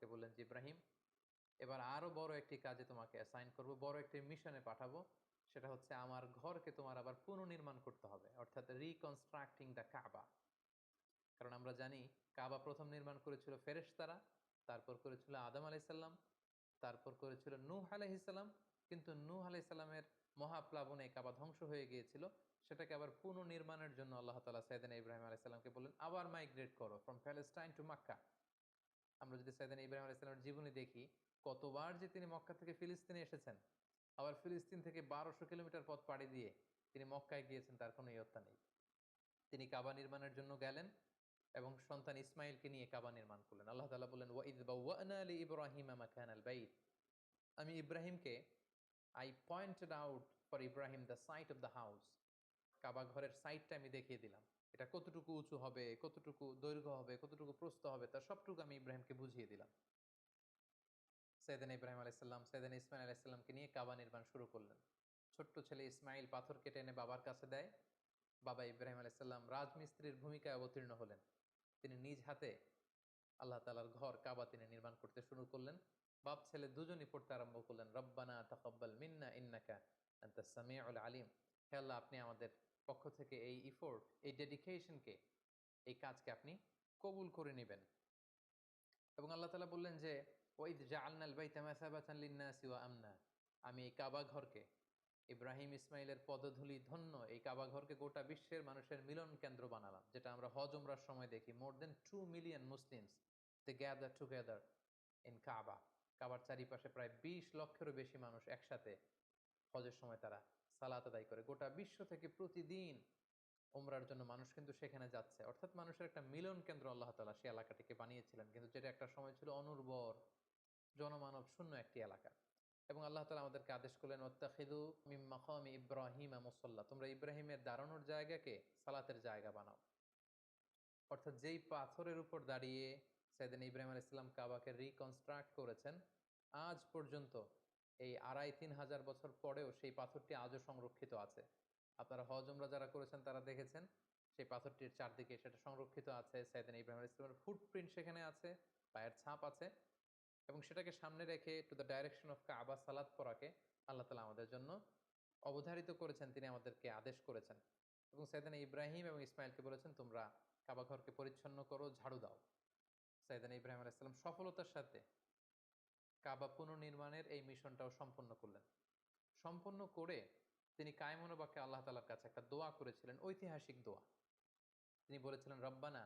আমাকে বললেন যে, ইব্রাহিম, এবার আরো বড় একটি কাজে তোমাকে অ্যাসাইন করব, বড় একটি মিশনে পাঠাবো। সেটা হচ্ছে আমার ঘরকে তোমার আবার পুনর্নির্মাণ করতে হবে, অর্থাৎ রিকনস্ট্রাক্টিং দ্য কাবা। কারণ আমরা জানি কাবা প্রথম নির্মাণ করেছিল ফেরেশতারা, তারপর করেছিল আদম আলাইসাল্লাম, তারপর করেছিল নূহ আলাইহিসসালাম। কিন্তু নূহ আলাইসাল্লামের মহাপ্লাবনে কাবা ধ্বংস হয়ে গিয়েছিল। সেটাকে আবার পুনর্নির্মাণের জন্য আল্লাহ তাআলা সাইয়েদনা ইব্রাহিম আলাইসাল্লামকে বললেন, আবার মাইগ্রেট করো ফ্রম প্যালেস্টাইন টু মক্কা। আমরা যদি সাইয়েদনা ইব্রাহিম আলাইসাল্লামের জীবনী দেখি, কতবার যে তিনি মক্কা থেকে ফিলিস্তিনে এসেছেন, আবার ফিলিস্তিন থেকে 1200 কিলোমিটার পথ পাড়ি দিয়ে তিনি মক্কায় গিয়েছেন, তার কোনো ইয়ত্তা নেই। তিনি কাবা নির্মাণের জন্য গেলেন এবং সন্তান ইসমাইলকে নিয়ে কাবা নির্মাণ করলেন। আল্লাহ তাআলা বললেন, ওয়াইদ বাওয়া'না লিইব্রাহিমা মাকানাল বাইত। আমি ইব্রাহিমকে I pointed out for Ibrahim the site of the house. Kaaba ঘরের সাইটটা আমি দেখিয়ে দিলাম। এটা কতটুকু উঁচু হবে, কতটুকু দৈর্ঘ্য হবে, কতটুকু প্রস্থ হবে, তার সবটুকু আমি ইব্রাহিমকে বুঝিয়ে দিলাম। সাইয়েদনা ইব্রাহিম আলাইহিসসালাম সাইয়েদনা ইসমাইল আলাইহিসসালামকে নিয়ে কাবা নির্মাণ শুরু করলেন। ছোট্ট ছেলে ইসমাইল পাথর কেটে এনে বাবার কাছে দেয়। বাবা ইব্রাহিম আলাইহিসসালাম রাজমিস্ত্রির ভূমিকায় অবতীর্ণ হলেন। তিনি নিজ হাতে আল্লাহ তাআলার ঘর কাবা তিনি নির্মাণ করতে শুরু করলেন। বাপ ছেলে দুজনই পড়তে আরম্ভ করলেন, রব্বানা তাকাব্বাল মিন্না ইন্নাকা আনতাস সামিউল আলিম। হে আল্লাহ, আপনি আমাদের পক্ষ থেকে এই ইফোর্ট, এই ডেডিকেশনকে, এই কাজকে আপনি কবুল করে নিবেন। এবং আল্লাহ তাআলা বললেন যে, ওয়াইদ জাআলনাল বাইতা মাসাবাতান লিন-নাসি ওয়া আমনা। আমি এই কাবা ঘরকে, ইব্রাহিম ইসমাইলের পদধূলি ধন্য এই কাবা ঘরকে গোটা বিশ্বের মানুষের মিলন কেন্দ্র বানালাম। যেটা আমরা হজ উমরার সময় দেখি, more than 2 million Muslims they gather together in Kaaba. কাবার চারিপাশে প্রায় 20 লক্ষেরও বেশি মানুষ একসাথে হজের সময় তারা সালাত আদায় করে। গোটা বিশ্ব থেকে প্রতিদিন উমরার জন্য মানুষ কিন্তু সেখানে যাচ্ছে। অর্থাৎ মানুষের একটা মিলন কেন্দ্র আল্লাহ তাআলা সেই এলাকাটিকে বানিয়েছিলেন, কিন্তু যেটা একটা সময় ছিল অনুর্বর, জনমানব শূন্য একটি এলাকা। এবং আল্লাহ তাআলা আমাদেরকে আদেশ করলেন, ওয়াত্তাখিযু মিন মাকামি ইব্রাহিমা মুসাল্লা। তোমরা ইব্রাহিমের দাঁড়ানোর জায়গাকে সালাতের জায়গা বানাও। অর্থাৎ যেই পাথরের উপর দাঁড়িয়ে সাইয়েদনা ইব্রাহিম আলাইহিস সালাম কাবাকে রিকনস্ট্রাক্ট করেছেন, আজ পর্যন্ত এই 2500 বছর পরেও সেই পাথরটি আজও সংরক্ষিত আছে। আপনারা হজ উমরা যারা করেছেন তারা দেখেছেন, সেই পাথরটির চারদিকে সেটা সংরক্ষিত আছে। সাইয়েদনা ইব্রাহিম আলাইহিস সালামের ফুটপ্রিন্ট সেখানে আছে, পায়ের ছাপ আছে। এবং সেটাকে সামনে রেখে টু দ্য ডাইরেকশন অফ কাবা সালাত পড়াকে আল্লাহ তাআলা আমাদের জন্য অবধারিত করেছেন, তিনি আমাদেরকে আদেশ করেছেন। এবং সাইয়েদনা ইব্রাহিম এবং ইসমাইলকে বলেছেন, তোমরা কাবা ঘরকে পরিচ্ছন্ন করো, ঝাড়ু দাও। সাইয়েদনা ইব্রাহিম আলাইহিস সালাম সফলতার সাথে কাবা পুনর্নির্মাণের এই মিশনটাও সম্পন্ন করলেন। সম্পন্ন করে তিনি কায়মনোবাক্যে আল্লাহ তাআলার কাছে একটা দোয়া করেছিলেন, ঐতিহাসিক দোয়া। তিনি বলেছিলেন, রব্বানা